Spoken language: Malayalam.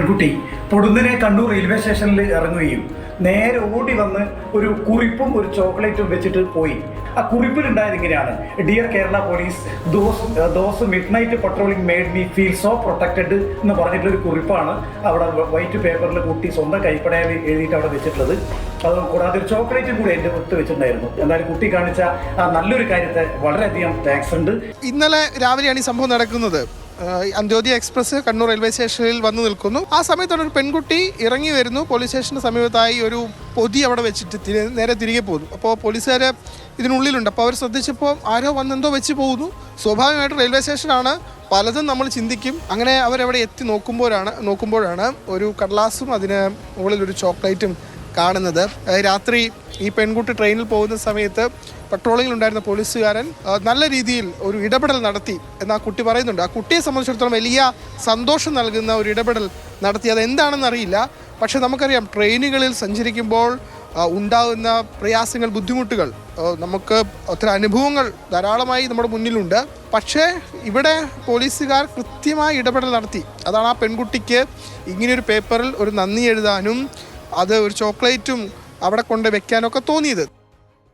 പെൺകുട്ടി പൊടുന്നനെ കണ്ണൂർ റെയിൽവേ സ്റ്റേഷനിൽ ഇറങ്ങുകയും നേരെ ഓടി വന്ന് ഒരു കുറിപ്പും ഒരു ചോക്ലേറ്റും വെച്ചിട്ട് പോയി. ആ കുറിപ്പിലുണ്ടായത് ഇങ്ങനെയാണ്: dear Kerala police, those mid night patrolling made me feel so protected എന്ന് പറഞ്ഞിട്ടൊരു കുറിപ്പാണ് അവിടെ വൈറ്റ് പേപ്പറിൽ കുട്ടി സ്വന്തം കൈപ്പടയിൽ എഴുതിയിട്ട് അവിടെ വെച്ചിട്ടുള്ളത്. അത് കൂടാതെ ഒരു ചോക്ലേറ്റും കൂടി എൻ്റെ ഒത്ത് വെച്ചിട്ടുണ്ടായിരുന്നു. എന്തായാലും കുട്ടി കാണിച്ച ആ നല്ലൊരു കാര്യത്തെ വളരെയധികം താങ്ക്സ് ഉണ്ട്. ഇന്നലെ രാവിലെയാണ് ഈ സംഭവം നടക്കുന്നത്. അന്ത്യോദയ എക്സ്പ്രസ് കണ്ണൂർ റെയിൽവേ സ്റ്റേഷനിൽ വന്നു നിൽക്കുന്നു. ആ സമയത്താണ് ഒരു പെൺകുട്ടി ഇറങ്ങി വരുന്നു. പോലീസ് സ്റ്റേഷന് സമീപത്തായി ഒരു പൊതി അവിടെ വെച്ചിട്ട് നേരെ തിരികെ പോകുന്നു. അപ്പോൾ പോലീസുകാർ ഇതിനുള്ളിലുണ്ട്. അപ്പോൾ അവർ ശ്രദ്ധിച്ചപ്പോൾ ആരോ വന്നെന്തോ വെച്ച് പോകുന്നു. സ്വാഭാവികമായിട്ട് റെയിൽവേ സ്റ്റേഷനാണ്, പലതും നമ്മൾ ചിന്തിക്കും. അങ്ങനെ അവരവിടെ എത്തി നോക്കുമ്പോഴാണ് ഒരു കടലാസും അതിന് മുകളിൽ ഒരു ചോക്ലേറ്റും കാണുന്നത്. രാത്രി ഈ പെൺകുട്ടി ട്രെയിനിൽ പോകുന്ന സമയത്ത് പട്രോളിങ്ങിലുണ്ടായിരുന്ന പോലീസുകാരൻ നല്ല രീതിയിൽ ഒരു ഇടപെടൽ നടത്തി എന്ന് ആ കുട്ടി പറയുന്നുണ്ട്. ആ കുട്ടിയെ സംബന്ധിച്ചിടത്തോളം വലിയ സന്തോഷം നൽകുന്ന ഒരു ഇടപെടൽ നടത്തി. അതെന്താണെന്ന് അറിയില്ല. പക്ഷെ നമുക്കറിയാം, ട്രെയിനുകളിൽ സഞ്ചരിക്കുമ്പോൾ ഉണ്ടാകുന്ന പ്രയാസങ്ങൾ, ബുദ്ധിമുട്ടുകൾ, നമുക്ക് ഒത്തിരി അനുഭവങ്ങൾ ധാരാളമായി നമ്മുടെ മുന്നിലുണ്ട്. പക്ഷേ ഇവിടെ പോലീസുകാർ കൃത്യമായി ഇടപെടൽ നടത്തി. അതാണ് ആ പെൺകുട്ടിക്ക് ഇങ്ങനെയൊരു പേപ്പറിൽ ഒരു നന്ദി എഴുതാനും അത് ഒരു ചോക്ലേറ്റും അവിടെ കൊണ്ട് വെക്കാനൊക്കെ തോന്നിയത്.